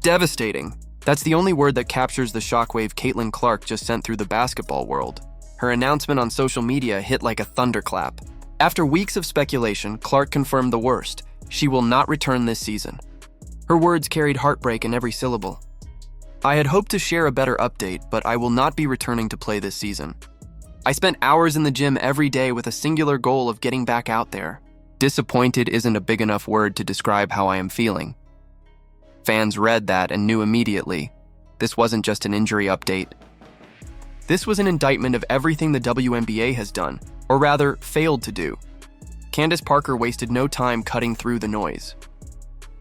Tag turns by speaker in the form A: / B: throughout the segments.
A: Devastating. That's the only word that captures the shockwave Caitlin Clark just sent through the basketball world. Her announcement on social media hit like a thunderclap. After weeks of speculation, Clark confirmed the worst. She will not return this season. Her words carried heartbreak in every syllable. I had hoped to share a better update, but I will not be returning to play this season. I spent hours in the gym every day with a singular goal of getting back out there. Disappointed isn't a big enough word to describe how I am feeling. Fans read that and knew immediately. This wasn't just an injury update. This was an indictment of everything the WNBA has done, or rather, failed to do. Candace Parker wasted no time cutting through the noise.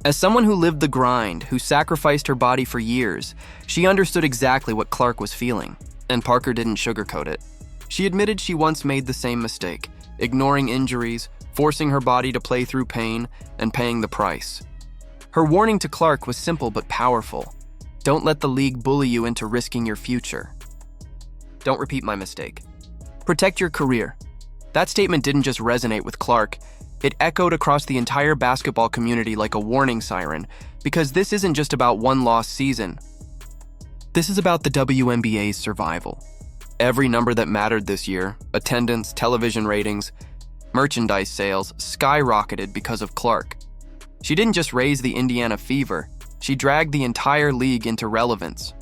A: As someone who lived the grind, who sacrificed her body for years, she understood exactly what Clark was feeling, and Parker didn't sugarcoat it. She admitted she once made the same mistake, ignoring injuries, forcing her body to play through pain, and paying the price. Her warning to Clark was simple but powerful. Don't let the league bully you into risking your future. Don't repeat my mistake. Protect your career. That statement didn't just resonate with Clark, it echoed across the entire basketball community like a warning siren, because this isn't just about one lost season. This is about the WNBA's survival. Every number that mattered this year, attendance, television ratings, merchandise sales, skyrocketed because of Clark. She didn't just raise the Indiana fever, she dragged the entire league into relevance.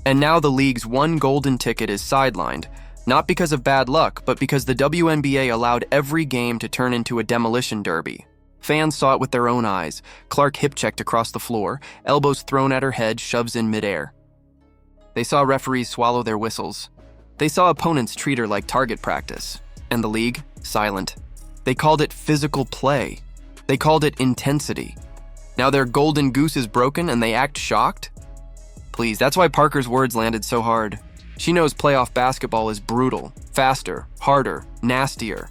A: And now the league's one golden ticket is sidelined, not because of bad luck, but because the WNBA allowed every game to turn into a demolition derby. Fans saw it with their own eyes. Clark hip-checked across the floor, elbows thrown at her head, shoves in midair. They saw referees swallow their whistles. They saw opponents treat her like target practice. And the league, silent. They called it physical play. They called it intensity. Now their golden goose is broken and they act shocked? Please, that's why Parker's words landed so hard. She knows playoff basketball is brutal, faster, harder, nastier.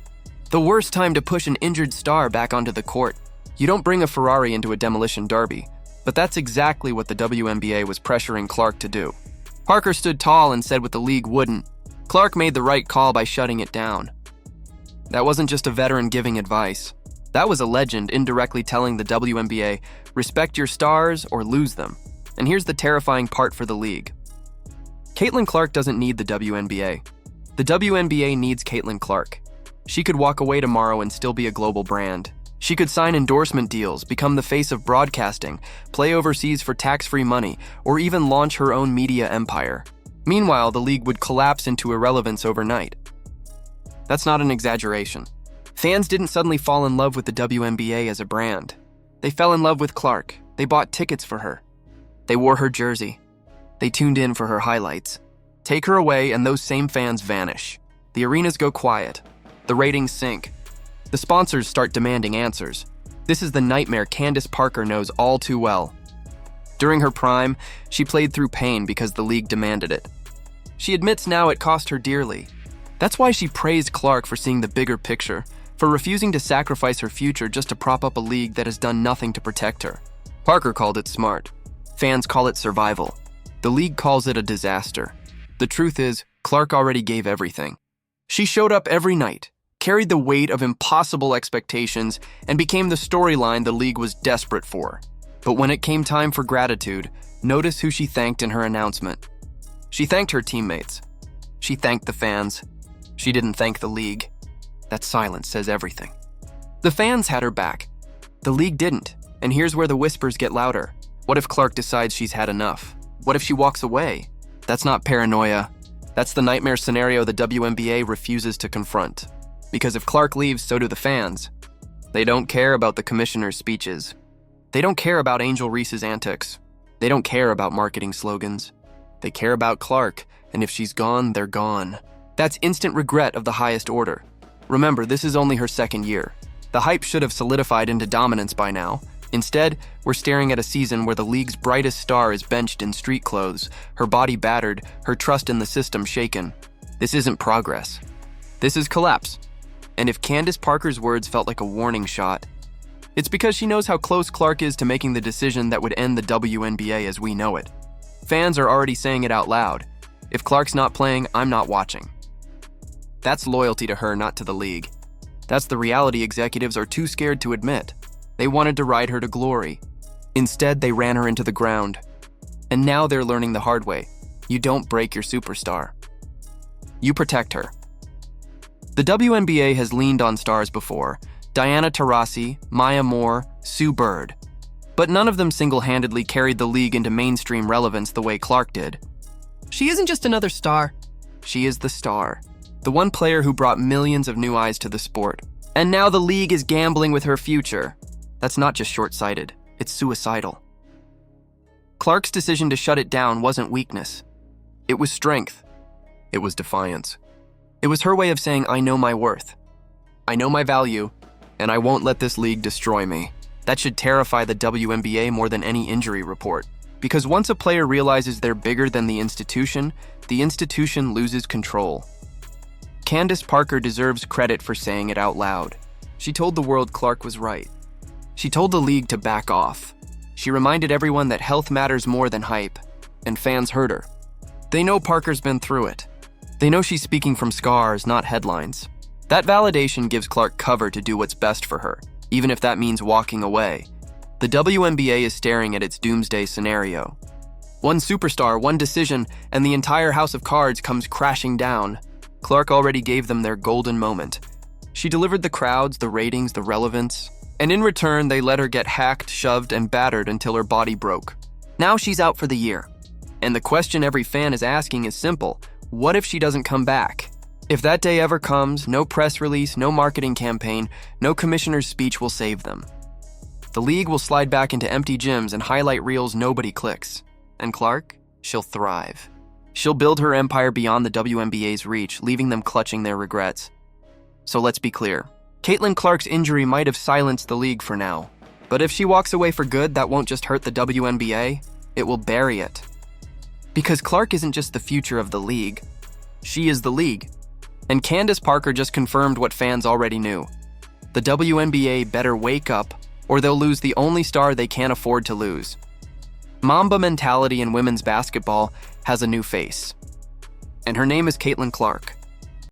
A: The worst time to push an injured star back onto the court. You don't bring a Ferrari into a demolition derby, but that's exactly what the WNBA was pressuring Clark to do. Parker stood tall and said what the league wouldn't. Clark made the right call by shutting it down. That wasn't just a veteran giving advice. That was a legend indirectly telling the WNBA, respect your stars or lose them. And here's the terrifying part for the league. Caitlin Clark doesn't need the WNBA. The WNBA needs Caitlin Clark. She could walk away tomorrow and still be a global brand. She could sign endorsement deals, become the face of broadcasting, play overseas for tax-free money, or even launch her own media empire. Meanwhile, the league would collapse into irrelevance overnight. That's not an exaggeration. Fans didn't suddenly fall in love with the WNBA as a brand. They fell in love with Clark. They bought tickets for her. They wore her jersey. They tuned in for her highlights. Take her away and those same fans vanish. The arenas go quiet. The ratings sink. The sponsors start demanding answers. This is the nightmare Candace Parker knows all too well. During her prime, she played through pain because the league demanded it. She admits now it cost her dearly. That's why she praised Clark for seeing the bigger picture, for refusing to sacrifice her future just to prop up a league that has done nothing to protect her. Parker called it smart. Fans call it survival. The league calls it a disaster. The truth is, Clark already gave everything. She showed up every night, carried the weight of impossible expectations, and became the storyline the league was desperate for. But when it came time for gratitude, notice who she thanked in her announcement. She thanked her teammates. She thanked the fans. She didn't thank the league. That silence says everything. The fans had her back. The league didn't, and here's where the whispers get louder. What if Clark decides she's had enough? What if she walks away? That's not paranoia. That's the nightmare scenario the WNBA refuses to confront. Because if Clark leaves, so do the fans. They don't care about the commissioner's speeches. They don't care about Angel Reese's antics. They don't care about marketing slogans. They care about Clark, and if she's gone, they're gone. That's instant regret of the highest order. Remember, this is only her second year. The hype should have solidified into dominance by now. Instead, we're staring at a season where the league's brightest star is benched in street clothes, her body battered, her trust in the system shaken. This isn't progress. This is collapse. And if Candace Parker's words felt like a warning shot, it's because she knows how close Clark is to making the decision that would end the WNBA as we know it. Fans are already saying it out loud. If Clark's not playing, I'm not watching. That's loyalty to her, not to the league. That's the reality executives are too scared to admit. They wanted to ride her to glory. Instead, they ran her into the ground. And now they're learning the hard way. You don't break your superstar. You protect her. The WNBA has leaned on stars before: Diana Taurasi, Maya Moore, Sue Bird. But none of them single-handedly carried the league into mainstream relevance the way Clark did. She isn't just another star. She is the star. The one player who brought millions of new eyes to the sport. And now the league is gambling with her future. That's not just short-sighted, it's suicidal. Clark's decision to shut it down wasn't weakness. It was strength. It was defiance. It was her way of saying, I know my worth. I know my value, and I won't let this league destroy me. That should terrify the WNBA more than any injury report. Because once a player realizes they're bigger than the institution loses control. Candace Parker deserves credit for saying it out loud. She told the world Clark was right. She told the league to back off. She reminded everyone that health matters more than hype, and fans heard her. They know Parker's been through it. They know she's speaking from scars, not headlines. That validation gives Clark cover to do what's best for her, even if that means walking away. The WNBA is staring at its doomsday scenario. One superstar, one decision, and the entire house of cards comes crashing down. Clark already gave them their golden moment. She delivered the crowds, the ratings, the relevance, and in return, they let her get hacked, shoved, and battered until her body broke. Now she's out for the year. And the question every fan is asking is simple: what if she doesn't come back? If that day ever comes, no press release, no marketing campaign, no commissioner's speech will save them. The league will slide back into empty gyms and highlight reels nobody clicks. And Clark? She'll thrive. She'll build her empire beyond the WNBA's reach, leaving them clutching their regrets. So let's be clear. Caitlin Clark's injury might have silenced the league for now. But if she walks away for good, that won't just hurt the WNBA, it will bury it. Because Clark isn't just the future of the league. She is the league. And Candace Parker just confirmed what fans already knew. The WNBA better wake up, or they'll lose the only star they can't afford to lose. Mamba mentality in women's basketball has a new face. And her name is Caitlin Clark.